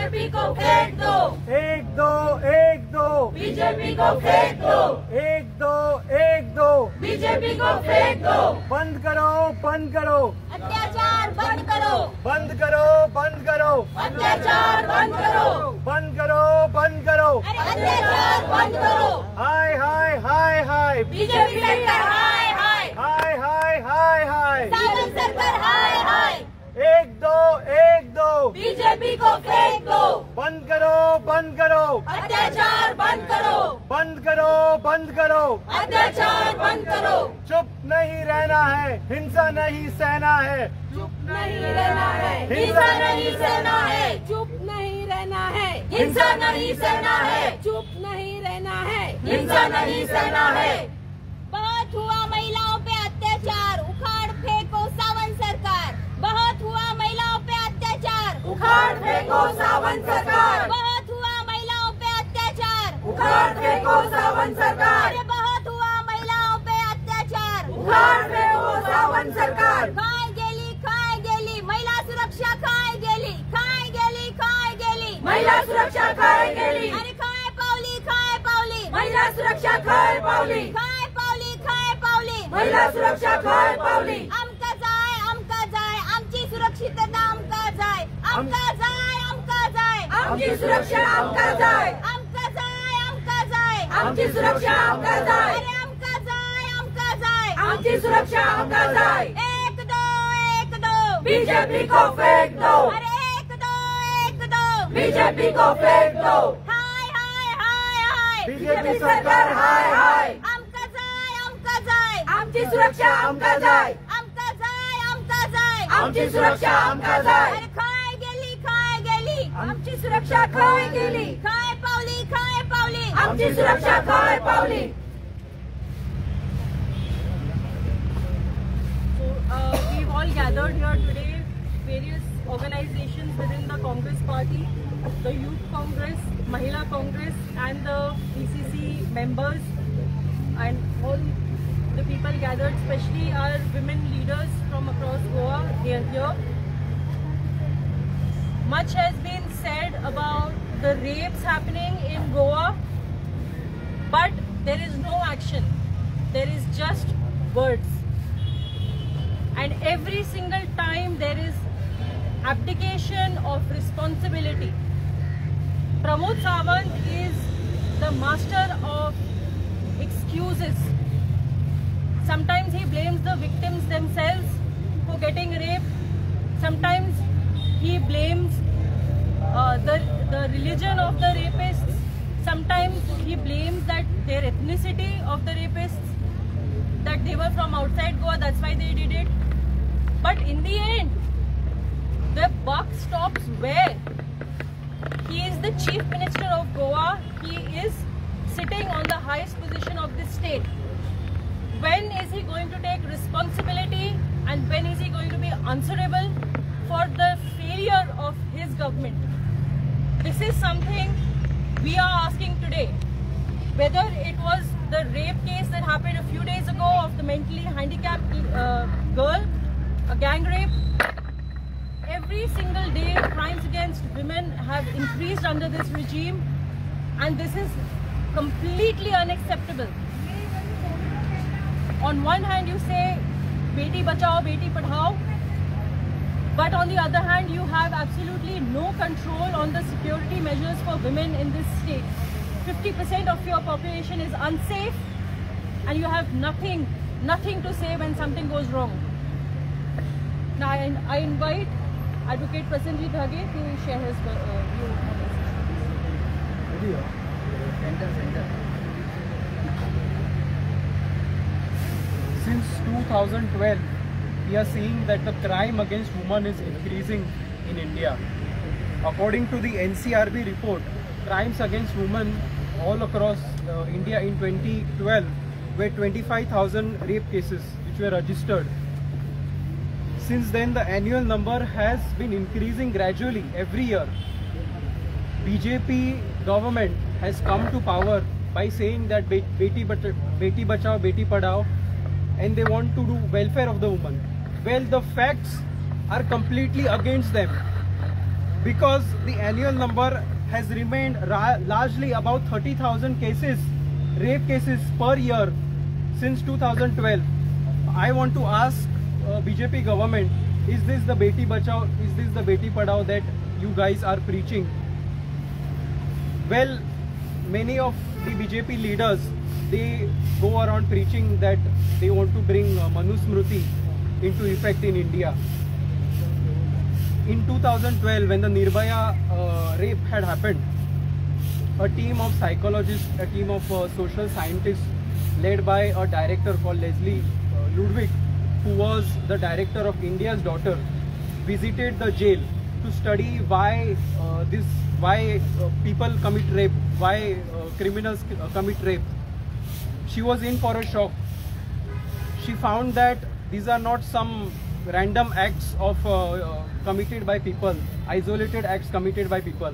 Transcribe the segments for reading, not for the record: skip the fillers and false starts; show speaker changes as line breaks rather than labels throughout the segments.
BJP को फेंक दो,
एक दो एक दो,
बीजेपी को फेंक दो,
एक दो एक दो,
बीजेपी को फेंक दो।
बंद करो बंद करो,
अत्याचार बंद करो,
बंद करो बंद करो,
अत्याचार बंद करो,
बंद करो बंद करो,
अत्याचार बंद करो।
हाय हाय हाय हाय,
बीजेपी सरकार हाय हाय,
हाय हाय हाय हाय,
सावंत सरकार हाय हाय,
एक दो,
बीजेपी को फेंक दो,
बंद करो बंद करो,
अत्याचार बंद करो,
बंद करो बंद करो,
अत्याचार बंद करो।
चुप नहीं रहना है, हिंसा नहीं सहना है,
चुप नहीं रहना है, हिंसा नहीं सहना है, चुप नहीं रहना है, हिंसा नहीं सहना है, चुप नहीं रहना है, हिंसा नहीं सहना है। बहुत हुआ महिलाओं पे अत्याचार, उखाड़ फेंको सावंत सरकार। बहुत हुआ महिलाओं पे अत्याचार, उखाड़ फेंको सावंत सरकार। बहुत हुआ महिलाओं पे अत्याचार, उखाड़ फेंको सावंत सरकार। अरे बहुत हुआ महिलाओं पे अत्याचार, उखाड़ फेंको सावंत सरकार। काय गेली महिला सुरक्षा, काय गेली महिला सुरक्षा, काय गेली। अरे काय पावली महिला सुरक्षा, काय पावली महिला सुरक्षा, काय पावली। आमका जाय आमची सुरक्षितता, आमका जाय आमची सुरक्षा, आमका जाय आमची सुरक्षा, आमका जाय। अरे आमका जाय आमची सुरक्षा, आमका जाय। एक दो बीजेपी को फेंक दो, अरे एक दो बीजेपी को फेंक दो। हाय
बीजेपी सरकार हाय हाय,
आमका जाय आमची सुरक्षा, आमका जाय आमची सुरक्षा, आमका जाय। अरे काय गेली आमची सुरक्षा, काय गेली। काय पावली आमची सुरक्षा, काय पावली।
We've all gathered here today, various organizations within the Congress party, the Youth Congress, Mahila Congress and the PCC members, and all the people gathered, especially our women leaders from across Goa. They are here. Much has been said about the rapes happening in Goa, but there is no action. There is just words. And every single time there is abdication of responsibility. Pramod Sawant is the master of excuses. Sometimes he blames the victims themselves for getting raped. Sometimes he blames the religion of the rapists. Sometimes he blames that their ethnicity of the rapists, that they were from outside Goa, that's why they did it. But in the end, the buck stops where? He is the Chief Minister of Goa. He is sitting on the highest position of this state. When is he going to take responsibility, and when is he going to be answerable for the failure of his government? This is something we are asking today. Whether it was the rape case that happened a few days ago of the mentally handicapped girl, a gang rape, every single day crimes against women have increased under this regime, and this is completely unacceptable. On one hand you say beti bachao, beti padhao, but on the other hand you have absolutely no control on the security measures for women in this state. 50% of your population is unsafe, and you have nothing to say when something goes wrong. Now I invite Advocate Prasenjit Dhage to share his view on this.
Since 2012, we are seeing that the crime against women is increasing in India. According to the NCRB report, crimes against women all across India in 2012 were 25,000 rape cases which were registered. Since then, the annual number has been increasing gradually every year. BJP government has come to power by saying that Beti Bachao, Beti Padhao, and they want to do welfare of the woman. Well, the facts are completely against them. because the annual number has remained largely about 30,000 cases, rape cases per year since 2012. I want to ask BJP government, is this the Beti Bachao, is this the Beti Padhao that you guys are preaching? Well, many of the BJP leaders, they go around preaching that they want to bring Manusmriti into effect in India. In 2012, when the Nirbhaya rape had happened, a team of psychologists, a team of social scientists led by a director called Leslie Ludwig, who was the director of India's Daughter, visited the jail to study why people commit rape, why criminals commit rape. She was in for a shock. She found that these are not some random acts of committed by people, isolated acts committed by people,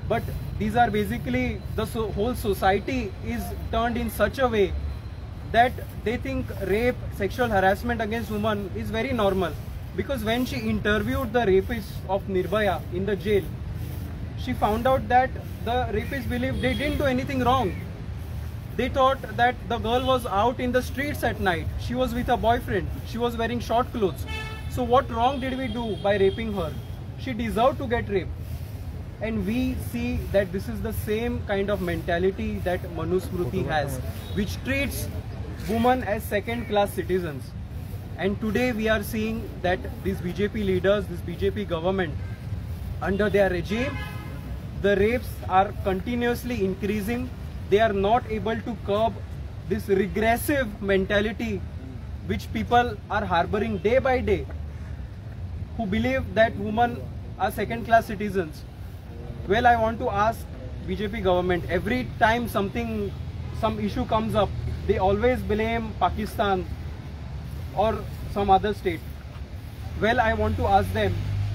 but these are basically the whole society is turned in such a way that they think rape, sexual harassment against women is very normal. Because when she interviewed the rapists of Nirbhaya in the jail, she found out that the rapists believed they didn't do anything wrong. They thought that the girl was out in the streets at night. She was with a boyfriend. She was wearing short clothes. So what wrong did we do by raping her? She deserved to get raped. And we see that this is the same kind of mentality that Manusmriti has, which treats women as second-class citizens. And today we are seeing that these BJP leaders, this BJP government, under their regime, the rapes are continuously increasing. They are not able to curb this regressive mentality which people are harboring day by day, who believe that women are second-class citizens. Well, I want to ask BJP government, every time some issue comes up, they always blame Pakistan or some other state. Well, I want to ask them,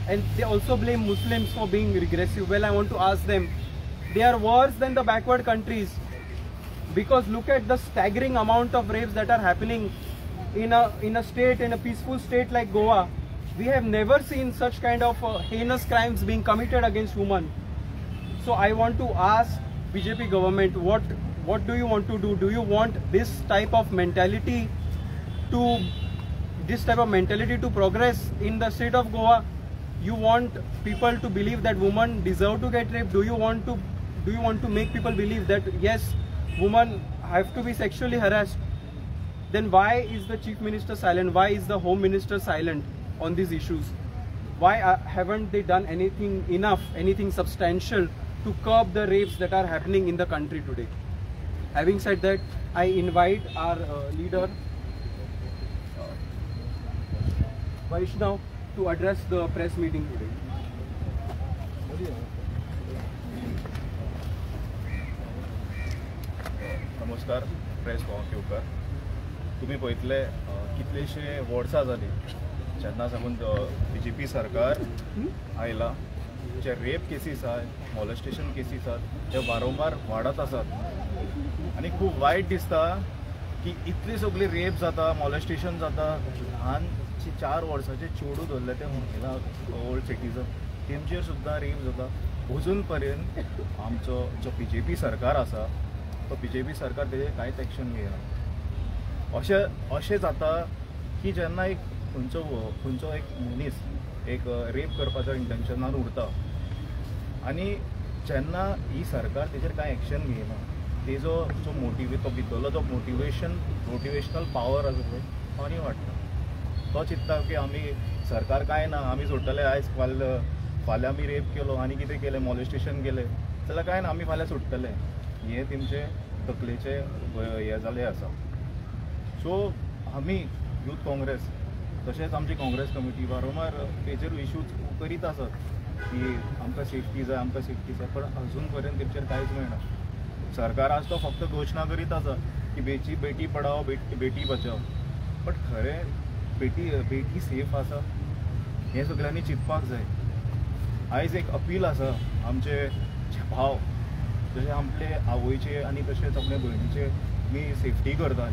and they also blame Muslims for being regressive. Well, I want to ask them, they are worse than the backward countries, because look at the staggering amount of rapes that are happening in a peaceful state like Goa. We have never seen such kind of heinous crimes being committed against women. So I want to ask BJP government, what do you want to do? Do you want this type of mentality to progress in the state of Goa? You want people to believe that women deserve to get raped? Do you want to make people believe that yes, women have to be sexually harassed? Then why is the Chief Minister silent? Why is the Home Minister silent on these issues? Why haven't they done anything substantial to curb the rapes that are happening in the country today? Having said that, I invite our leader, Vaishnav, to address the press meeting today.
नमस्कार, press वाहकेवकार. तुम्ही पळयतले कितलेशे वर्सां जाली जेन्ना साकून BJP सरकार आयला, जे रेप केसीस आहात, मॉलेस्टेशन केसीस आहात, ते वारंवार वाडत आसात. आनी खूब वायट दिसता की इतली सगळी रेप जाता, मॉलेस्टेशन जाता, ल्हान 4 वर्साचे चेडूं धरले ते महिला ओल्ड सिटीजन, तेंचेर सुद्दां रेप जाता. अजून पर्यंत आमचो जो BJP सरकार आसा, तो BJP सरकार तेजेर कांयच एक्शन घेयना. अशें जाता की जेन्ना एक खंयचो एक मनीस एक रेप करपाचो इंटेंशनान उरता आनी जेन्ना ही सरकार तेजेर कांय एक्शन घेयना, तेजो जो तो भितरलो जो मोटिवेशनल पावर आसा पळय, तो आनी वाडटा. तो चिंतता की आमी सरकार कांय ना, आमी सोडटले, आयज फाल्यां आमी रेप केलो आनी कितें केलें, मॉलेस्टेशन केलें जाल्यार कांय ना, आमी फाल्यां सुट्टले. हें तेंचे तकलेचे हें जालें आसा. सो आमी यूथ काँग्रेस तशेंच आमची काँग्रेस कमिटी वारंवार तेजेर इश्यूज करीत आसात की आमकां सेफ्टी जाय, पण अजून पर्यंत तेचेर कांयच मेळना. सरकार आज तो फक्त घोशणा करीत आसा की बेटी पढाओ बेटी बचाओ, बट खरें बेटी सेफ आसा हें सगळ्यांनी चिंतपाक जाय. आयज एक अपील आसा आमचे भाव, जशें आपले आवयचे आनी तशेंच आपल्या भयणीचे मी सेफ्टी करता,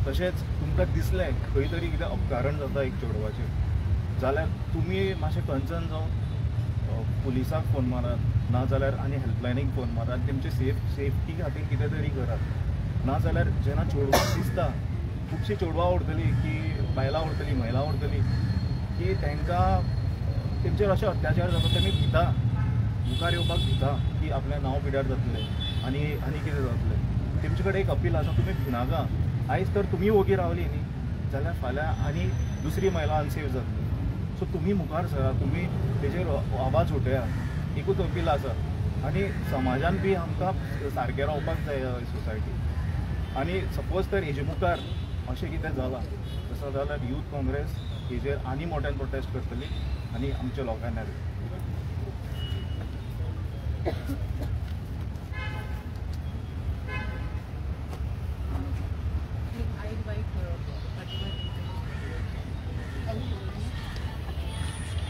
तशेंच तुमकां दिसलें खंय तरी कितें अपकारण जाता एक चेडवाचेर, जाल्यार तुमी मातशें कन्सर्न जावन पुलिसांक फोन मारात नाजाल्यार आनी हेल्पलायनीक फोन मारात तेमचे सेफ्टी खातीर कितें तरी करात नाजाल्यार जेन्ना चेडवां दिसता खुबशीं चेडवां उरतलीं की बायलां उरतलीं महिला उरतलीं की तांकां तेंचेर अशे अत्याचार जाता तेमी भिता मुखार येवपाक भिता की आपलें नांव पिड्यार जातलें आनी कितें जातलें तेमचे कडेन एक अपील आसा तुमी भिनाका आयज तर तुमी ओगी रावली न्ही जाल्यार फाल्यां आनी दुसरी महिला अनसेफ जातली सो तुमी मुखार सरा तुमी तेजेर आवाज उठया एकूच अपील आसा आनी समाजान बी आमकां सारकें रावपाक जाय सोसायटी आनी सपोज तर हेजे मुखार अशें कितें जालां तसो जाल्यार यूथ काँग्रेस हेजेर आनी मोठ्यान प्रोटेस्ट करतली आनी आमच्या लोकांना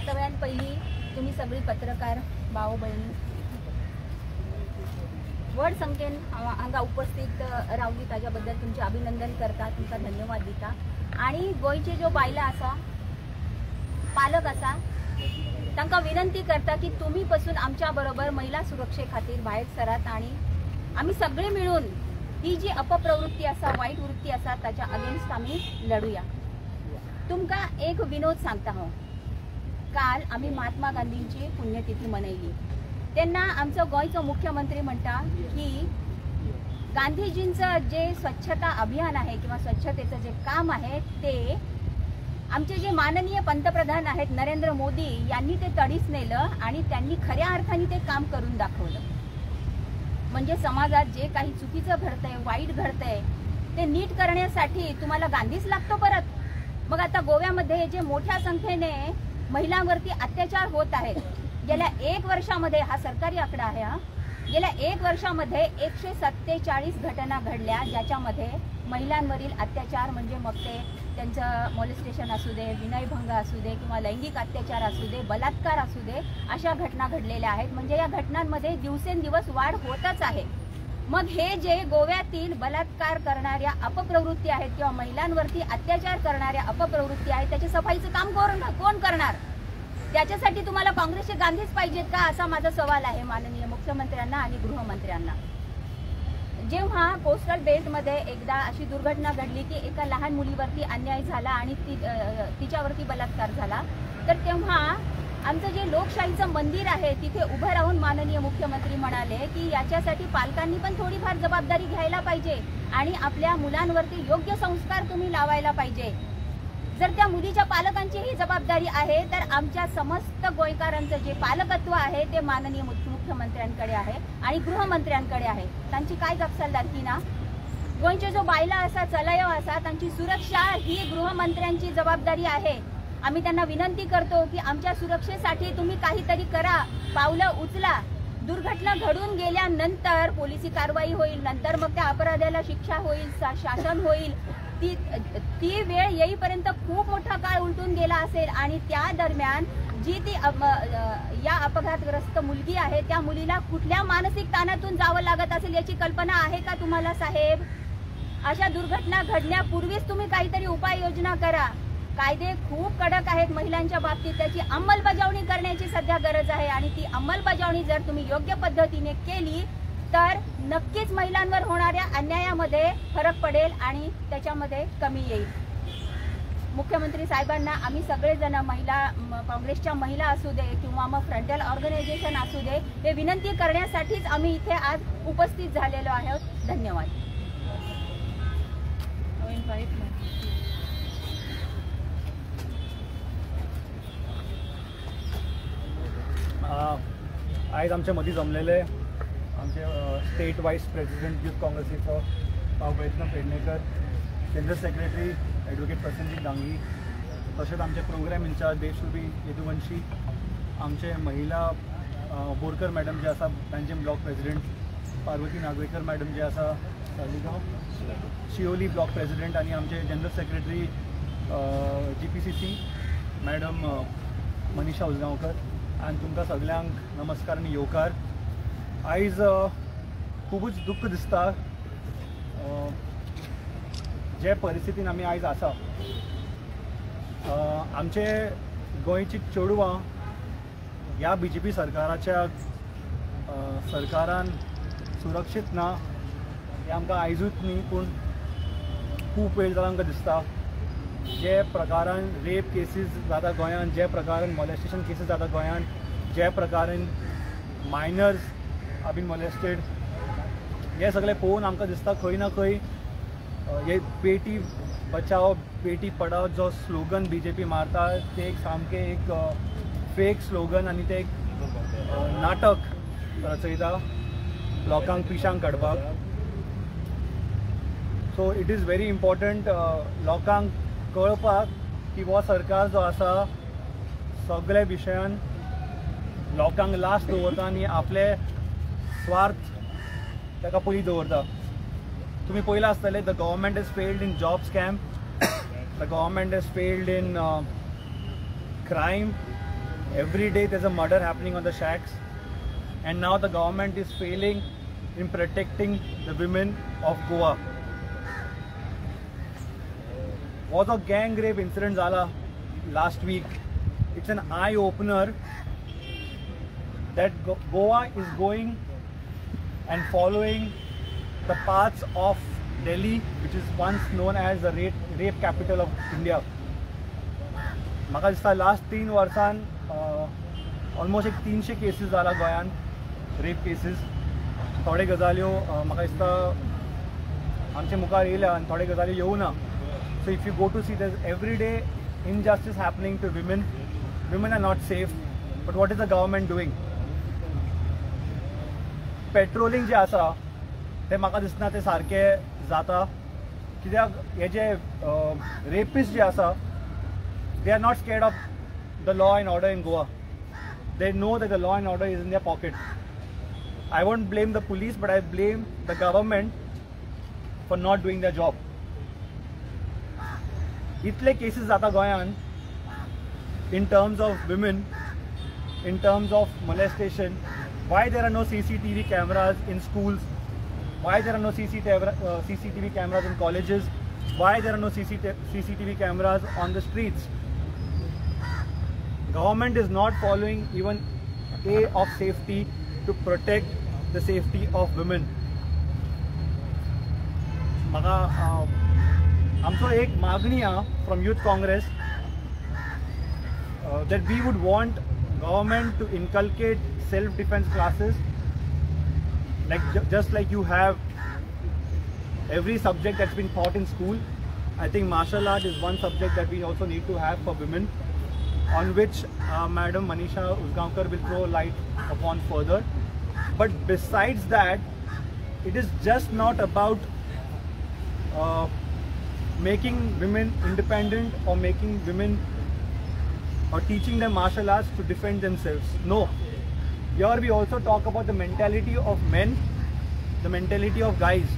सगळ्यात पहिली तुम्ही सगळी पत्रकार भाऊ बहिणी व्हड संख्येन हांगा उपस्थित रावली ताज्याबद्दल तुमचे अभिनंदन करता तुमकां धन्यवाद दिता आणि गोंयचे ज्यो बायलां आसा पालक आसा तांकां विनंती करता की तुम्ही पासून आमच्या बरोबर महिला सुरक्षे खातीर भायर सरात आणि आम्ही सगळे मिळून ही जी अपप्रवृत्ती आसा वाईट वृत्ती आसा ताच्या अगेन्स्ट आम्ही लढूया तुमकां एक विनोद सांगता हांव काल आम्ही महात्मा गांधींची पुण्यतिथी मनयली तेन्ना आमचो गोंयचो मुख्यमंत्री म्हणटा की गांधीजींचं जे स्वच्छता अभियान आहे किंवा स्वच्छतेचं जे काम आहे ते आमचे जे माननीय पंतप्रधान आहेत नरेंद्र मोदी यांनी ते तडीस नेलं आणि त्यांनी खऱ्या अर्थाने ते काम करून दाखवलं म्हणजे समाजात जे काही चुकीचं घडतंय वाईट घडतंय ते नीट करण्यासाठी तुम्हाला गांधीच लागतो परत मग आता गोव्यामध्ये जे मोठ्या संख्येने महिलांवरती अत्याचार होत आहेत गेल्या 1 वर्षामध्ये हा सरकारी आकडा आहे गेल्या 1 वर्षामध्ये 147 घटना घडल्या ज्याच्यामध्ये महिलांवरील अत्याचार म्हणजे मग ते त्यांचं मॉलेस्टेशन असू दे विनयभंग असू दे किंवा लैंगिक अत्याचार असू दे बलात्कार असू दे अशा घटना घडलेल्या आहेत म्हणजे या घटनांमध्ये दिवसेंदिवस वाढ होतच आहे मग हे जे गोव्यातील बलात्कार करणाऱ्या अपप्रवृत्ती आहेत किंवा महिलांवरती अत्याचार करणाऱ्या अपप्रवृत्ती आहेत त्याची सफाईचं काम कोण करणार त्याच्यासाठी तुम्हाला काँग्रेसचे गांधीच पाहिजेत का असा माझा सवाल आहे माननीय मुख्यमंत्र्यांना आणि गृहमंत्र्यांना जेव्हा कोस्टल बेल्टमध्ये एकदा अशी दुर्घटना घडली की एका लहान मुलीवरती अन्याय झाला आणि तिच्यावरती बलात्कार झाला तर तेव्हा आमचं जे लोकशाहीचं मंदिर आहे तिथे उभं राहून माननीय मुख्यमंत्री म्हणाले की याच्यासाठी पालकांनी पण थोडीफार जबाबदारी घ्यायला पाहिजे आणि आपल्या मुलांवरती योग्य संस्कार तुम्ही लावायला पाहिजे जर त्या मुलीच्या पालकांची ही जबाबदारी आहे तर आमच्या समस्त गोंयकारांचं जे पालकत्व आहे ते माननीय मुख्यमंत्र्यांकडे आहे आणि गृहमंत्र्यांकडे आहे त्यांची काय जबाबदारी ना गोंयचे जो बायला आसा चलयो आसा त्यांची सुरक्षा ही गृहमंत्र्यांची जबाबदारी आहे आम्ही त्यांना विनंती करतो की आमच्या सुरक्षेसाठी तुम्ही काहीतरी करा पावलं उचला दुर्घटना घडून गेल्यानंतर पोलिसी कारवाई होईल नंतर मग त्या अपराधाला शिक्षा होईल शासन होईल ती वेळ येईपर्यंत खूप मोठा काळ उलटून गेला असेल आणि त्या दरम्यान जी ती या अपघातग्रस्त मुलगी आहे त्या मुलीला कुठल्या मानसिक ताणातून जावं लागत असेल याची कल्पना आहे का तुम्हाला साहेब अशा दुर्घटना घडण्यापूर्वीच तुम्ही काहीतरी उपाययोजना करा कायदे खूप कडक आहेत महिलांच्या बाबतीत त्याची अंमलबजावणी करण्याची सध्या गरज आहे आणि ती अंमलबजावणी जर तुम्ही योग्य पद्धतीने केली तर नक्कीच महिलांवर होणाऱ्या अन्यायामध्ये फरक पडेल आणि त्याच्यामध्ये कमी येईल मुख्यमंत्री साहेबांना आम्ही सगळेजण महिला काँग्रेसच्या महिला असू दे किंवा मग फ्रंटल ऑर्गनायझेशन असू दे हे विनंती करण्यासाठीच आम्ही इथे आज उपस्थित झालेलो आहोत धन्यवाद
आज आमच्या मदीं जमलेले आमचे स्टेट वायस प्रेसिडेंट यूथ काँग्रेसीचो भाऊप्रयत्न Pednekar general secretary advocate Prasannajit Dangi तशेंच आमचे प्रोग्राम इंचार्ज देवश्री यदुवंशी आमचे महिला बोरकर मॅडम जे आसा तांचे block president Parvati Nagwekar madam जे आसा सालिगांव शिवोली ब्लॉक प्रेसिडेंट आणि आमचे general secretary GPCC madam Manisha Ujgaonkar आणि तुमकां सगळ्यांक नमस्कार आणि येवकार आयज खूबच दुख्ख दिसता जे परिस्थितीन आमी आयज आसा आमचे गोंयची चेडवां ह्या BJP सरकाराच्या सरकारान सुरक्षीत ना हें आमकां आयजूच न्ही पूण खूब वेळ जालो आमकां दिसता. जे प्रकारान रेप केसीस जाता गोंयांत, जे प्रकारान मॉलेस्टेशन केसीस जाता गोंयांत, जे प्रकारान मायनर्स आर बीन मॉलेस्टेड, हे सगळें पळोवन आमकां दिसता खंय ना खंय हे बेटी बचाओ बेटी पढाओ जो स्लोगन BJP मारता ते एक सामकें एक फेक स्लोगन आनी ते एक नाटक रचयता लोकांक पिशांक काडपाक. So it is very important लोकांक कळपाक की हो सरकार जो आसा सगळे विशयान लोकांक लास्ट दवरता आनी आपले स्वार्थ ताका पयलीं दवरता. तुम्ही पळयलां आसतलें the government is failed in job scam, the government is failed in crime. Every day there's a murder happening on the shacks, and now the government is failing in protecting the women of Goa. Was a gang rape incident zala last week. It's an eye opener that Goa is going and following the paths of Delhi, which is once known as the rape capital of India. म्हाका दिसता last 3 वर्सान almost एक 300 cases जाला गोंयान, rape cases. थोडे गजाल्यो म्हाका दिसता आमचे मुखार येयल्या आनी थोडे गजाल्यो येवना. So if you go to see there every day injustice happening to women are not safe. But what is the government doing? Patrolling जे आसा ते म्हाका दिसना ते सारके जाता, कित्याक हे जे रेपिस्ट जे आसा they are not scared of the law and order in Goa. They know that the law and order is in their pocket. I won't blame the police, but I blame the government for not doing their job. Itle cases jata goyan in terms of women, in terms of molestation. Why there are no CCTV cameras in schools? Why there are no CCTV cameras in colleges? Why there are no CCTV cameras on the streets? Government is not following even A of safety to protect the safety of women. म्हाका आमचो एक मागणी आहा from Youth Congress that we would want government to inculcate self-defense classes, like just like you have every subject that's been taught in school. I think martial art is one subject that we also need to have for women, on which Madam Manisha Usgaonkar will throw light upon further. But besides that, it is just not about making women independent or making women or teaching them martial arts to defend themselves. No. Here we also talk about the mentality of men, the mentality of guys.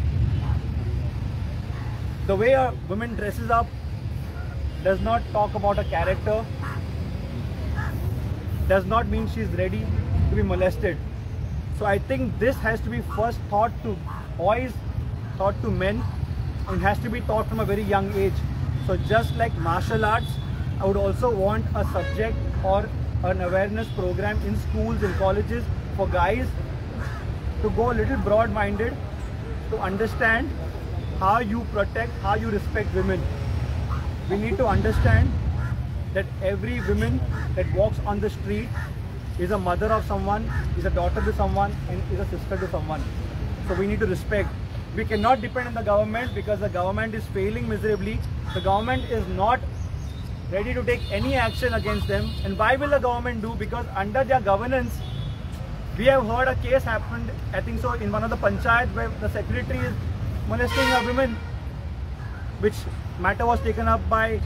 The way a woman dresses up does not talk about a character, does not mean she is ready to be molested. So I think this has to be first taught to boys, taught to men, and has to be taught from a very young age. So just like martial arts, I would also want a subject or an awareness program in schools and colleges for guys to go a little broad-minded, to understand how you protect, how you respect women. We need to understand that every woman that walks on the street is a mother of someone, is a daughter to someone, and is a sister to someone. So we need to respect. We cannot depend on the government because the government is failing miserably. The government is not ready to take any action against them. And why will the government do? Because under their governance, we have heard a case happened, I think so, in one of the panchayat where the secretary is molesting a woman, which matter was taken up by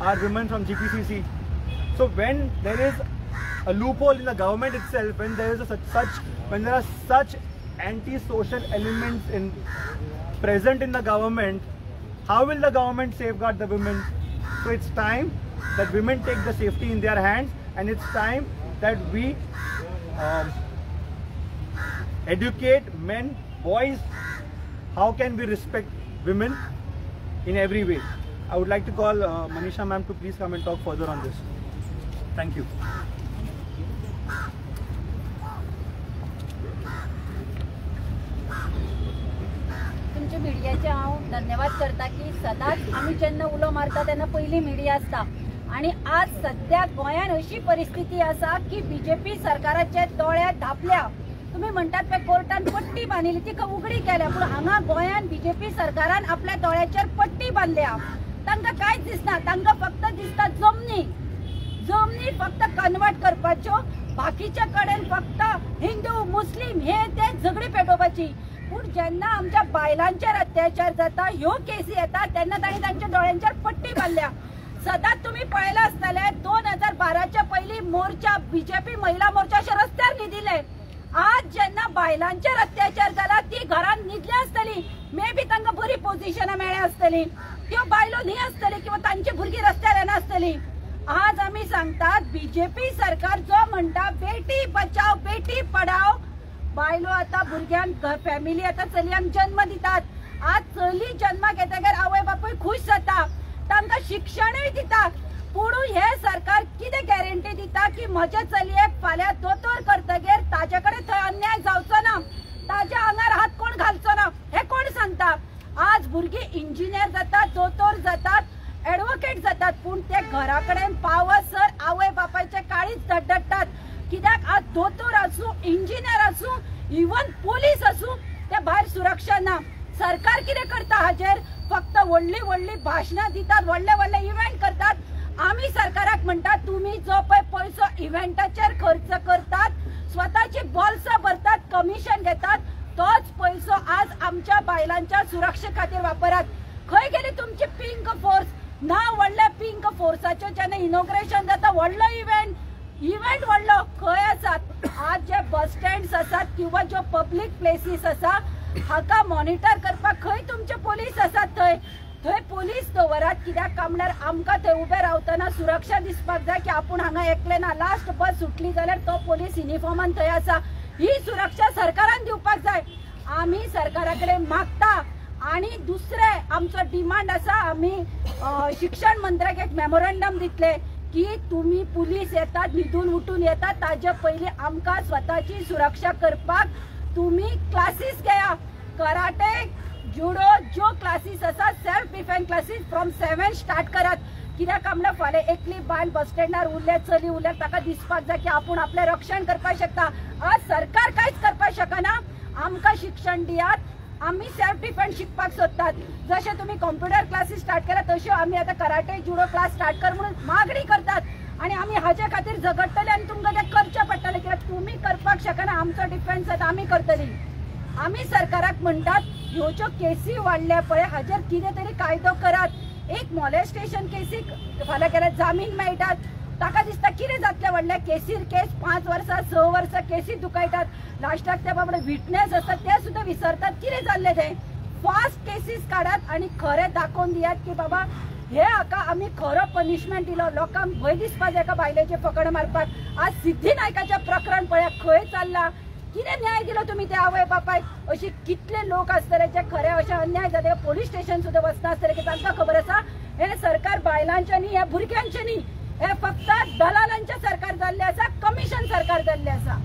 our women from GPCC. So when there is a loophole in the government itself, when there is when there are such anti-social elements present in the government, how will the government safeguard the women? So it's time that women take the safety in their hands, and it's time that we educate men, boys, how can we respect women in every way. I would like to call Manisha ma'am to please come and talk further on this. Thank you.
आमच्या मिडियाचे हांव धन्यवाद करता की सदांच आमी जेन्ना उलो मारता तेन्ना पयली मिडिया आसता आणि आज सध्या गोंयान अशी परिस्थिती आसा की बीजेपी सरकाराचे दोळे धापल्या. तुम्ही म्हणतात ते कोर्टान पट्टी बांदिली ती उगडी केल्या पण हांगा गोंयान बीजेपी सरकारान आपल्या दोळ्याचेर पट्टी बांधल्या. तांकां कांयच दिसना, तांकां फक्त दिसता जमनी फक्त कन्वर्ट करपाच्यो, बाकीच्या कडेन फक्त हिंदू मुस्लिम हे ते झगडी पेटोवपाची. पूण जेन्ना आमच्या बायलांचेर अत्याचार जाता ह्यो केसी येता तेन्ना तांणी तांच्या दोळ्यांचेर पट्टी बांधल्या. सदांच तुम्ही पळयला आसतले 2012च्या पयली मोर्चा बीजेपी महिला मोर्चाचे रस्त्यार न्हिदिले. आज जेन्ना बायलांचेर अत्याचार जाला ती घरान न्हिदली आसतली, मे बी तांकां बरी पोझिशनां मेळ्ळ्या आसतली, त्यो बायलो न्ही आसतली किंवा तांची भुरगीं रस्त्यार येनासतली. आज आमी सांगतात बीजेपी सरकार जो म्हणटा बेटी बचाव बेटी पढाव, बायलो आता भुरग्यांक फॅमिली आता चलयांक जन्म दितात. आज चली जन्माक येतकीर आवय बापूय खुश जाता, तांकां शिक्षणूय दिता. पूण हे सरकार कितें गॅरंटी दिता की म्हज्या चलयेक फाल्यां दोतोर करतकीर ताजे कडेन थंय अन्याय जावचो ना, ताज्या आंगार हात कोण घालचो ना हे कोण सांगता. आज भुरगीं इंजिनियर जातात, दोतोर जातात, एडवोकेट जातात, पूण ते घरा कडेन पावसर आवय बापायचे काळीच धडधडटात. कित्याक आज दोतोर आसूं, इंजिनियर आसूं, इवन पोलीस आसूं ते भायर सुरक्षा ना. सरकार कितें करता हाजेर फक्त व्हडली भाशणां दितात, व्हडले इव्हेंट करतात. आमी सरकाराक म्हणटात तुम्ही जो पळय पैसो इव्हेंटाचेर खर्च करतात, स्वताची बॉल्सां भरतात, कमिशन घेतात, तोच पैसो आज आमच्या बायलांच्या सुरक्षे खातीर वापरात. खंय गेली तुमची पिंक फोर्स? ना व्हडल्या पिंक फोर्साचें जेन्ना इनॉग्रेशन जाता व्हडलो इव्हेंट व्हडलो खंय आसात? आज जे बस स्टँड्स आसात किंवा ज्यो पब्लीक प्लेसीस आसा हाका मॉनिटर करपाक खंय तुमचे पोलीस आसात? थंय पोलीस दवरात. कित्याक काय म्हणल्यार आमकां थंय उबे रावतना सुरक्षा दिसपाक जाय की आपूण हांगा एकले ना. लास्ट बस सुटली जाल्यार तो पोलीस युनिफॉर्मान थंय आसा. ही सुरक्षा सरकारान दिवपाक जाय. आमी सरकारा कडेन मागता. आणि दुसरे आमचो डिमांड आसा, आमी शिक्षण मंत्र्याक एक मेमोरंडम दितले की तुम्ही पुलीस येतात न्हिदून उठून येतात ताजे पयली आमकां स्वताची सुरक्षा करपाक तुम्ही क्लासीस घेया. कराटे, जुडो ज्यो क्लासीस आसा self defence classes from 7 start करात. कित्याक काय म्हणल्यार फाल्यां एकली बायल बस स्टँडार उरले चली उरल्यार ताका दिसपाक जाय की आपूण आपलें रक्षण करपाक शकता. आज सरकार कांयच करपाक शकना. आमकां शिक्षण दियात. आम्ही सेल्फ डिफेन्स शिकपाक सोदतात. जशें तुम्ही कॉम्प्युटर क्लासीस स्टार्ट केला तश्यो आमी आतां कराटे जुडो क्लास स्टार्ट कर म्हणून मागणी करतात. आणि आमी हाजे खातीर झगडटले आनी तुमकां ते करचें पडटलें. कित्याक तुमी करपाक शकना, आमचो डिफेन्स आतां आमी करतली. आमी सरकाराक म्हणटात ह्यो ज्यो केसी वाडल्या पळय हाजेर कितें तरी कायदो करात. एक मॉलेस्टेशन केसीक फाल्यां केल्यार जामीन मेळटात. ताका दिसता कितें जातलें व्हडल्या केसीर केस 5 वर्सां 6 वर्सां केसी दुखयतात. लास्टाक ते बाबडे विटनेस आसतात ते सुद्दां विसरतात कितें जाल्लें तें. फास्ट केसीस काडात आनी खरें दाखोवन दियात की बाबा हे हाका आमी खरो पनिशमेंट दिलो. लोकांक भंय दिसपा जाय का बायलेचे फकड मारपाक. आज सिद्धी नायकाचें प्रकरण पळया खंय चल्लां. कितें न्याय दिलो तुमी त्या आवय बापायक? अशी कितले लोक आसतले जे खरे अशे अन्याय जाता पोलीस स्टेशन सुद्दां वचना आसतले की तांकां खबर आसा हे सरकार बायलांचें न्ही, हे भुरग्यांचें न्ही, हे फक्त दलालांचे सरकार जाल्ले आसा, कमिशन सरकार जाल्ले आसा.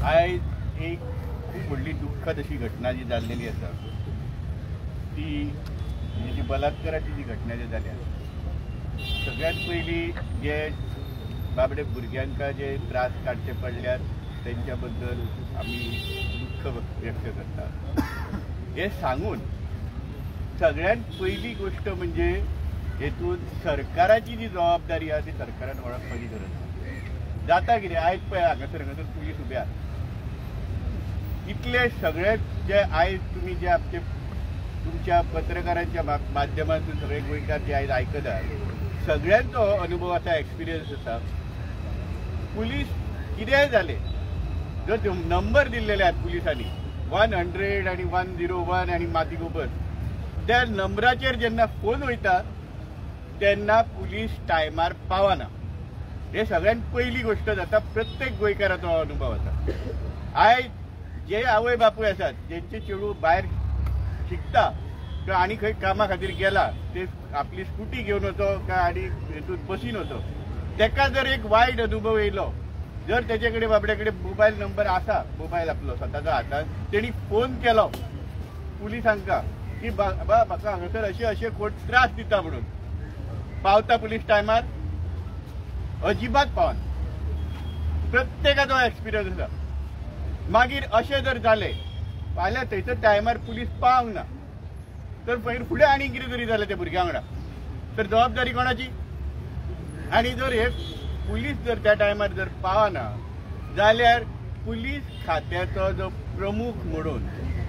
आयज एक खूब व्हडली दुख्खद अशी घटना जी जाल्लेली आसा ती जी बलात्काराची जी घटना जी जाल्या. सगळ्यात पयली जे बाबडे भुरग्यांका जे त्रास काडचे पडल्यात तेंच्या बद्दल आमी दुख्ख व्यक्त करतात. हे सांगून सगळ्यात पहिली गोष्ट म्हणजे हेतून सरकाराची जी जबाबदारी आहे ती सरकारान वळखपाची गरज आसा. जाता कितें आयज पळय हांगासर पुलीस उबे आसा. इतले सगळे जे आयज तुमी जे आमचे तुमच्या पत्रकारांच्या माध्यमातून सगळे गोंयकार जे आयज आयकतात सगळ्यांचो अनुभव आसा, एक्सपिरियन्स आसा. पुलीस कितेंय जालें जर नंबर दिल्लेले आहेत पुलिसांनी 100 आणि 101 आणि मातिगोबर त्या नंबराचेर जेन्ना फोन वयता तेन्ना पुलीस टायमार पावना. हे सगळ्यात पहिली गोष्ट जाता. प्रत्येक गोंयकाराचो अनुभव आसा. आयज जे आवय बापूय आसात जेंचे चेडूं भायर शिकता किंवा आनी खंय कामा खातीर गेला ते आपली स्कूटी घेवन वचो काय आनी हेतून बसीन वचो तेका जर एक वाईट अनुभव येयलो, जर त्याच्याकडे बाबड्याकडे मोबाईल नंबर आसा, मोबाईल आपलो स्वताचो हातात, तेणी फोन केलो पुलिसांका की बाबा म्हाका हांगासर अशे कोण त्रास दिता म्हणून, पावता पुलीस टायमार अजिबात पावना. प्रत्येकाचो एक्सपिरियन्स आसा. मागीर अशें जर जालें फाल्यां थंयसर टायमार पुलीस पावंक ना तर मागीर फुडें आनी कितें तरी जालें त्या भुरग्यां वांगडा, तर जबाबदारी कोणाची? आनी जर हे पुलीस जर त्या टायमार जर पावना जाल्यार पुलीस खात्याचो जो प्रमुख म्हणून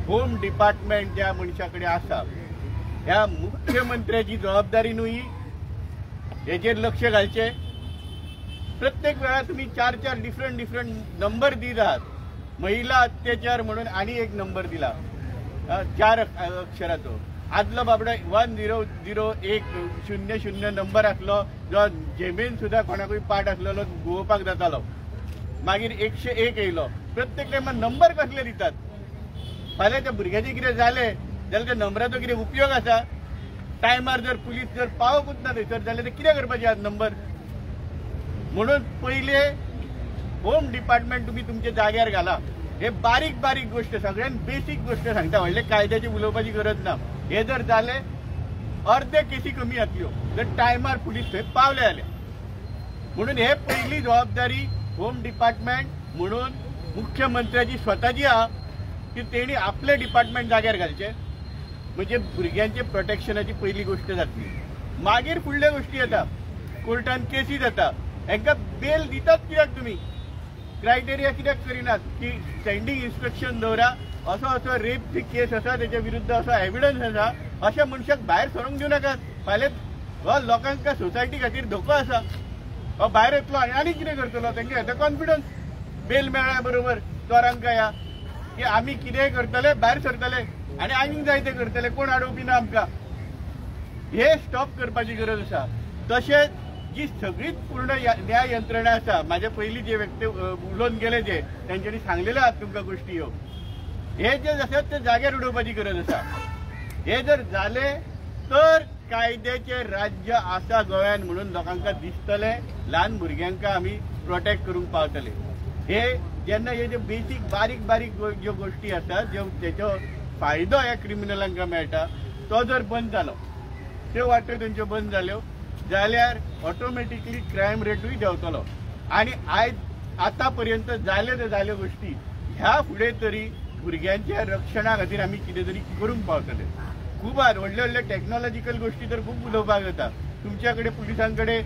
होम डिपार्टमेंट ज्या मनशा कडेन आसा, ह्या मुख्यमंत्र्याची जबाबदारी न्हू ही, हेचेर लक्ष घालचें. प्रत्येक वेळा तुम्ही 4 डिफरंट नंबर दित आहात. महिला अत्याचार म्हणून आणि एक नंबर दिला 4 अक्षराचो. आदलो बाबडा 100100 नंबर आसलो, जो जेमेन सुद्धा कोणाकूय पाठ आसलेलो गोवपाक जातालो. मागीर 101 येयलो. प्रत्येक टायमार नंबर कसले दितात? फाल्यां त्या भुरग्याचें कितें जालें जाल्यार त्या नंबराचो कितें उपयोग आसा? टायमार जर पुलीस जर पावकूच ना थंयसर जाल्यार ते कितें करपाचे आहात नंबर? म्हणून पहिले होम डिपार्टमेंट तुम्ही तुमच्या जाग्यार घाला. हे बारीक बारीक गोष्ट, सगळ्यात बेसिक गोष्ट सांगता, व्हडले कायद्याची उलोवपाची गरज ना. हे जर जाले अर्धे केसी कमी जातल्यो जर टायमार पुलीस थंय पावले जाल्यार. म्हणून हे पहिली जबाबदारी होम डिपार्टमेंट म्हणून मुख्यमंत्र्याची स्वताची आहा की तेणी आपले डिपार्टमेंट जाग्यार घालचे. म्हणजे भुरग्यांचे प्रोटेक्शनाची पहिली गोष्ट जातली. मागीर फुडल्यो गोष्टी येता, कोर्टान केसी जाता, हांकां बेल दितात कित्याक तुमी? क्रायटेरिया कित्याक करिनात की स्टँडिंग इन्स्ट्रक्शन दवरा, असो रेपची केस आसा तेच्या विरुद्ध असो एविडन्स आसा, अशा मनशाक भायर सरूंक दिवं नाकात. फाल्यां हो लोकांका सोसायटी खातीर धोको आसा. हो भायर येतलो आनी कितें करतलो? तांकां येता कॉन्फिडन्स बेल मेळ्ळ्या बरोबर चोरांका या की आमी कितेंय करतले, भायर सरतले आनी आनीक जाय ते करतले, कोण अडोवपी ना आमकां. हे स्टॉप करपाची गरज आसा. तशेंच जी सगळीच पूर्ण न्याय यंत्रणा आसा, माझ्या पयलीं जे व्यक्ती उलोवन गेले जे तांच्यांनी सांगलेले आहात तुमकां गोष्टी ह्यो, हे जे आसात ते जाग्यार उडोवपाची गरज आसा. हे जर जाले तर कायद्याचे राज्य आसा गोंयांत म्हणून लोकांका दिसतले, ल्हान भुरग्यांका आमी प्रोटेक्ट करूंक पावतले. हे जेन्ना हे जे बेसिक बारीक बारीक ज्यो गोष्टी आसात ज्यो तेचो फायदो ह्या क्रिमिनलांका मेळटा, तो जर बंद जालो, त्यो वाटो तेंच्यो बंद जाल्यो जाल्यार ऑटोमॅटिकली क्रायम रेटूय देंवतलो. आनी आतां पर्यंत जाल्यो गोष्टी ह्या फुडें तरी भुरग्यांच्या रक्षणा खातीर आमी कितें तरी करूंक पावतले. खूब व्हडले व्हडले टॅक्नॉलॉजिकल गोष्टी तर खूब उलोवपाक जाता. तुमच्या कडेन पुलिसां कडेन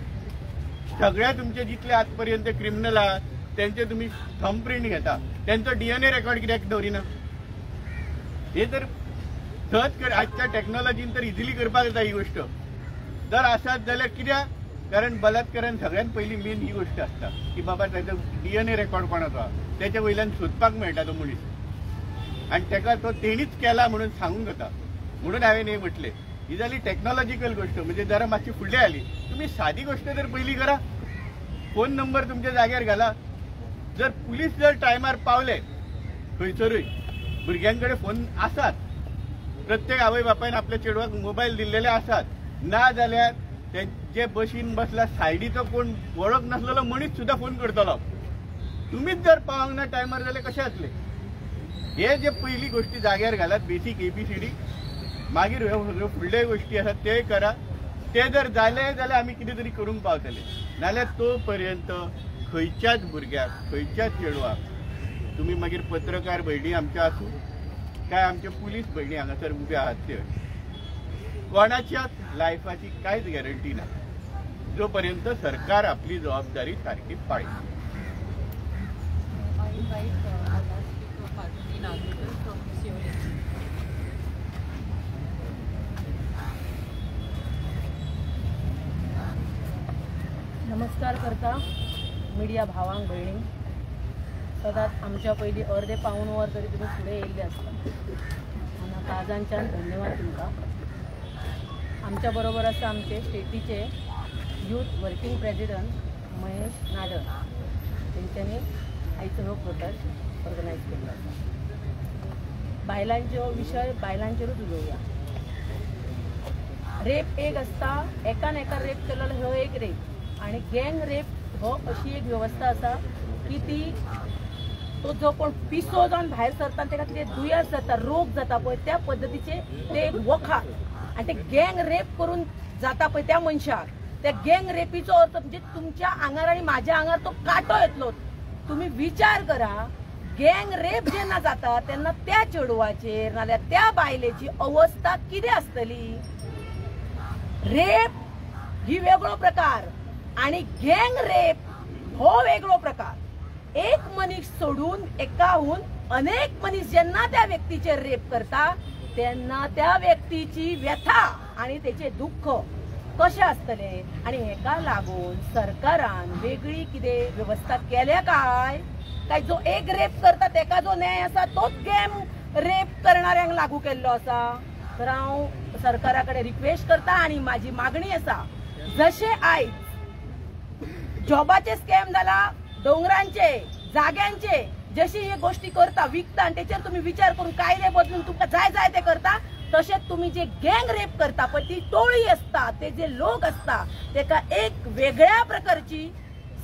सगळ्या तुमचे जितले आज पर्यंत क्रिमिनल आहात त्यांचे तुम्ही थंब प्रिंट घेता, त्यांचा DNA रेकॉर्ड कित्याक दवरिना? हे तर सहज कर, आजच्या टॅक्नॉलॉजीन तर इझिली करपाक जाता ही गोष्ट. जर आसात जाल्यार कित्याक? कारण बलात्कारान सगळ्यात पहिली मेन ही गोष्ट असता की बाबा त्याचा DNA रेकॉर्ड कोणाचो आहा, त्याच्या वयल्यान सोदपाक मेळटा तो मनीस, आणि त्याका तो तेणीच केला म्हणून सांगूंक जाता. म्हणून हांवें हे म्हटले ही जाली टॅक्नॉलॉजिकल गोष्ट, म्हणजे जरा मातशी फुडली आली. तुम्ही साधी गोष्ट जर पहिली करा, फोन नंबर तुमच्या जाग्यार घाला. जर पुलीस जर टायमार पावले खंयसरूय, भुरग्यांकडे फोन आसात, प्रत्येक आवय बापायन आपल्या चेडवाक मोबाईल दिल्लेले आसात, ना जाल्यार जे बशीन बसला सायडीचो कोण वळख नसलेलो मनीस सुद्धा फोन करतलो. तुम्हीच जर पावंक ना टायमार जाल्यार कशें जातले? हे जे पहिली गोष्टी जाग्यार घालात, बेसिक ABCD, मागीर ह्यो फुडल्यो गोष्टी आसात ते करा. ते जर जाले जाल्यार आमी कितें तरी करूंक पावतले. नाल्यार तो पर्यंत खंयच्याच भुरग्याक, खंयच्याच चेडवाक, तुम्ही मागीर पत्रकार भयणी आमच्या आसूं काय आमचे पुलीस भयणी हांगासर उबे आहात ते, कोणाच्याच लायफाची कांयच गॅरंटी ना जो पर्यंत सरकार आपली जबाबदारी सारखी पाळी.
नमस्कार करता मिडिया भावांक भयणी. सदांच आमच्या पयलीं अर्दे पाऊण वर तरी तुमी फुडें येयल्ले आसता, आनी काळजांच्यान धन्यवाद तुमकां. आमच्या बरोबर आसा आमचे स्टेटीचे youth working president Mahesh Nadar, तेंच्यांनी आयचो हो प्रोटेस्ट ऑर्गनायज केल्लो आसा. बायलांचो विशय बायलांचेरूच उलोवया. रेप एक आसता, एकान रेप केलेलो हो एक रेप, आणि गँग रेप हो अशी एक व्यवस्था आसा की ती तो जो कोण पिसो जावन भायर सरता ताका कितें दुयेंस जाता रोग जाता पळय त्या पद्दतीचे ते वखार आणि ते गँग रेप करून जाता पळय त्या मनशाक त्या गँग रेपीचो अर्थ म्हणजे तुमच्या आंगार आणि माझ्या आंगार तो काटो येतलो. तुम्ही विचार करा गँग रेप जेन्ना जाता तेन्ना त्या चेडवाचेर नाल्यार त्या बायलेची अवस्था कितें आसतली. रेप ही वेगळो प्रकार आणि गँग रेप हो वेगळो प्रकार. एक मनीस सोडून एकाहून अनेक मनीस जेन्ना त्या व्यक्तीचेर रेप करता तेन्ना त्या व्यक्तीची व्यथा आणि त्याचे दुःख कशें आसतले. आणि हेका लागून सरकारान वेगळी कितें व्यवस्था केल्या काय जो एक रेप करता तेका जो न्याय आसा तोच गँग रेप करणाऱ्यांक लागू केल्लो आसा. तर हांव सरकारा कडेन रिक्वेस्ट करता आणि माझी मागणी आसा जशे आयज जॉबाचे स्कॅम जाला डोंगरांचे जाग्यांचे जशी हे गोष्टी करता विकता आणि त्याच्यावर तुम्ही विचार करून कायदे बदलून तुमका जाय ते करता तसेच तुम्ही जे गँग रेप करता पण ती टोळी असता ते जे लोक असता तेका एक वेगळ्या प्रकारची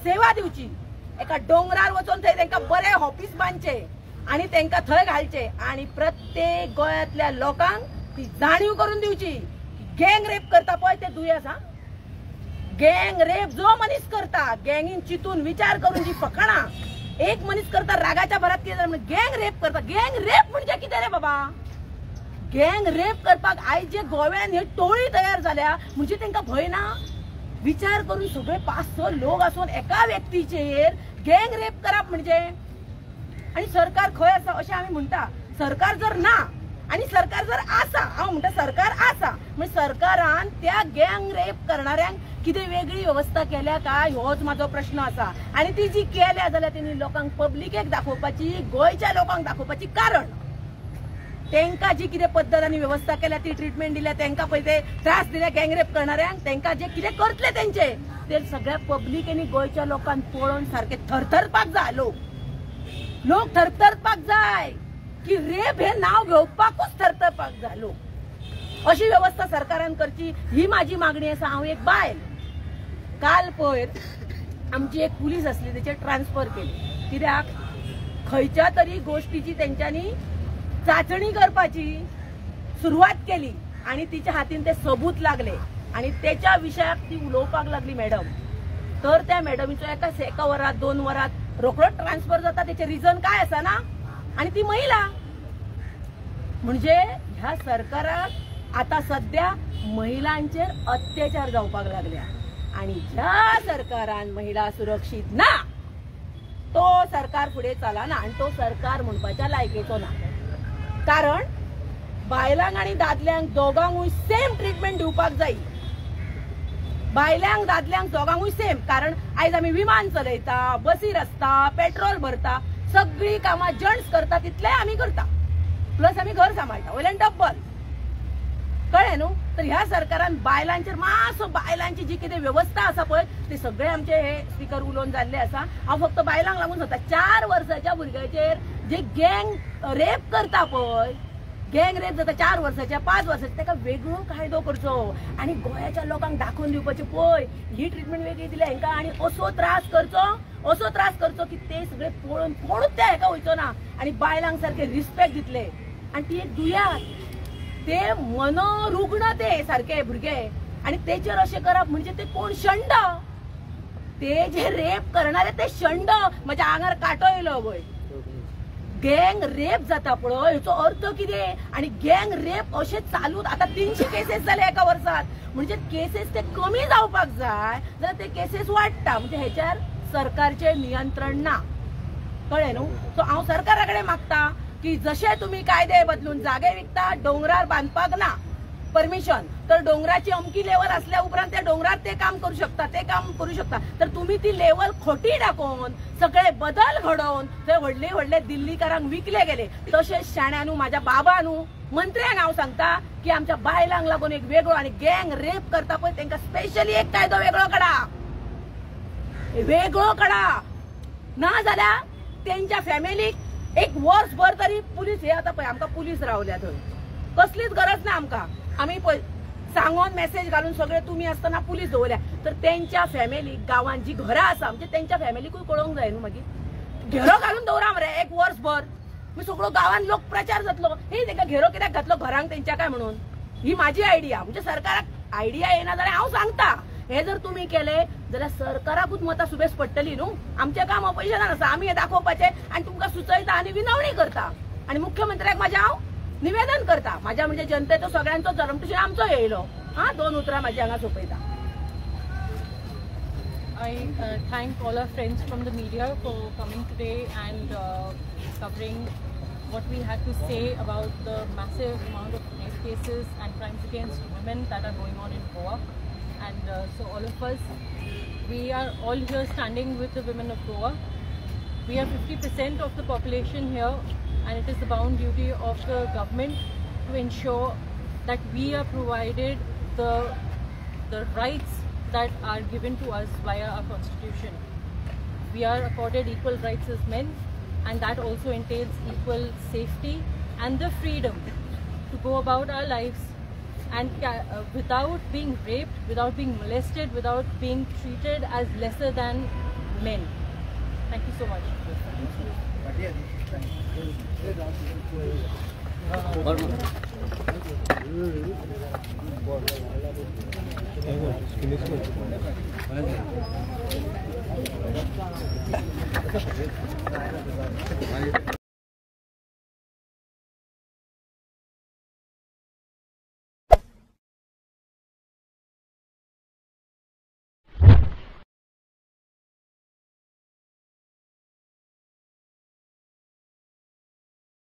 सेवा दिवची. एका डोंगरार वचून थंय तांकां बरे ऑफिस बांदचे आणि तांकां थंय घालचे आणि प्रत्येक गोंयांतल्या लोकांक ती जाणीव करून दिवची. गँग रेप करता पळय ते दुयेंस हा. गँग रेप जो मनीस करता गँगीन चितून विचार करून जी फकाणां एक मनीस करता रागाच्या भरात कितें जाता गँग रेप करता. गँग रेप म्हणजे कितें रे बाबा. गँग रेप करपाक आयज जे गोव्यान हे टोळी तयार जाल्या म्हणजे तांकां भंय ना. विचार करून सगळे 5-6 लोक आसून एका व्यक्तीचेर गँग रेप करप म्हणजे. आणि सरकार खंय आसा अशें आमी म्हणटा. सरकार जर ना आणि सरकार जर आसा हांव म्हणटा सरकार आसा म्हणजे सरकारान त्या गँग रेप करणाऱ्यांक कितें वेगळी व्यवस्था केल्या काय होच माझो प्रश्न आसा. आणि ती जी केल्या जाल्यार तेणी लोकांक पब्लिकेक दाखोवपाची गोंयच्या लोकांक दाखोवपाची कारण तांकां जी कितें पद्दत आनी व्यवस्था केल्या ती ट्रिटमेंट दिल्या तांकां पळय ते त्रास दिले गँग रेप करणाऱ्यांक तांकां जे कितें करतले तेंचे ते सगळ्या पब्लिकेनी गोंयच्या लोकांक पळोवन सारखे थरथरपाक जाय. लोक थरथरपाक जाय की रेप हे नाव घेवपाकूच थरथरपाक जाय लोक. अशी व्यवस्था सरकारान करची ही माझी मागणी आसा. हांव एक बायल काल पळय आमची एक पुलीस असली तेचे ट्रान्सफर केली कित्याक खंयच्या तरी गोष्टीची तेंच्यांनी चाचणी करपाची सुरवात केली आणि तिच्या हातीन ते सबूत लागले आणि त्याच्या विशयाक ती उलोवपाक लागली मॅडम. तर त्या मॅडमीचो एका वरात 2 वरात रोखडोच ट्रान्सफर जाता त्याचे रिझन काय आसा ना. आणि ती महिला म्हणजे ह्या सरकाराक आता सध्या महिलांचेर अत्याचार जावपाक लागल्या आणि ज्या सरकारान महिला सुरक्षित ना तो सरकार फुडें चलना आणि तो सरकार म्हणपाच्या लायकेचो ना. कारण बायलांक आणि दादल्यांक दोगांकूय सेम ट्रीटमेंट दिवपाक जाय. बायल्यांक दादल्यांक दोगांकूय सेम. कारण आयज आमी विमान चलयता बसीर आसता पेट्रोल भरता सगळी कामां जेंट्स करता तितले आमी करता प्लस आमी घर सांबाळटा वयल्यान डब्बल कळ्ळें न्हू. तर ह्या सरकारान बायलांचेर मातसो बायलांची जी कितें व्यवस्था आसा पळय ते सगळे आमचे हे स्पीकर उलोवन जाल्ले आसा. हांव फक्त बायलांक लागून सांगता 4 वर्साच्या भुरग्याचेर जे गँग रेप करता पळय गँग रेप जाता 4 वर्साच्या 5 वर्साच्या ताका वेगळो कायदो करचो आणि गोंयाच्या लोकांक दाखोवन दिवपाचें पळय ही ट्रिटमेंट वेगळी दिल्या हेंकां आणि असो त्रास करचो की ते सगळे पळोवन कोणूच त्या हेका वयचो ना आणि बायलांक सारखे रिस्पेक्ट दितले. आणि ती एक दुयेंस ते मनोरुग्ण ते सारखे भुरगे आणि तेचेर अशें करप म्हणजे ते कोण शंड. ते जे रेप करणारे ते शंड. म्हज्या आंगार काटो येयलो गोय. गँग रेप जाता पळय हेचो अर्थ कितें. आणि गँग रेप अशें चालू आता 300 केसेस जाले एका वर्सात म्हणजे केसेस ते कमी जावपाक जाय जाल्यार ते केसेस वाडटा म्हणजे हेच्यार सरकारचे नियंत्रण ना. कळ्ळें न्हू. सो हांव सरकारा कडेन मागता की जशे तुम्ही कायदे बदलून जागे विकता डोंगरार बांदपाक ना परमिशन तर डोंगराची अमकी लेवल असल्या उपरांत त्या डोंगरार ते काम करू शकता तर तुम्ही ती लेवल खोटी टाकून सगळे बदल घडवून ते व्हडले दिल्लीकारांक विकले गेले. तसेच शाण्यांनू माझ्या बाबानू मंत्र्यांक हांव सांगता की आमच्या बायलांक लागून एक वेगळो आणि गँग रेप करता पळय तांकां स्पेशली एक कायदो वेगळो काडा ना जाल्यार तेंच्या फॅमिलीक एक वर्सभर तरी पुलीस हे आता पळय आमकां पुलीस रावल्या थंय कसलीच गरज ना आमकां. आमी पळय सांगून मेसेज घालून सगळे तुम्ही असताना पुलीस दवरल्या
तर त्यांच्या फॅमिलीक गावांत जी घरां आसा म्हणजे त्यांच्या फॅमिलीकूय कळोवंक जाय न्हू मागीर घेरो घालून दवरा मरे एक वर्सभर सगळो गावात लोक प्रचार जातलो हे ताका घेरो कित्याक घातलो घरांक तेंच्या काय म्हणून ही माझी आयडिया म्हणजे सरकाराक आयडिया येना जाल्यार हांव सांगता हे जर तुम्ही केले जाल्यार सरकाराकूच मतां सुबेज पडटली न्हू आमचें काम ऑपोजिशनान आसा आमी हे दाखोवपाचें आनी तुमकां सुचयता आनी विनवणी करता आनी मुख्यमंत्र्याक म्हाजें हांव निवेदन करता म्हाज्या म्हणजे जनतेचो सगळ्यांचो जरमटूशी आमचो येयलो हा 2 उतरां म्हाजी हांगा सोंपयता
I thank all our friends from the media for coming today and covering what we had to say about the massive amount of rape cases and crimes against women that are going on in Goa. And so all of us, we are all here standing with the women of Goa. We are 50% of the population here, and it is the bound duty of the government to ensure that we are provided the rights that are given to us via our constitution. We are accorded equal rights as men, and that also entails equal safety and the freedom to go about our lives and without being raped, without being molested, without being treated as lesser than men. Thank you so much.
Thank you.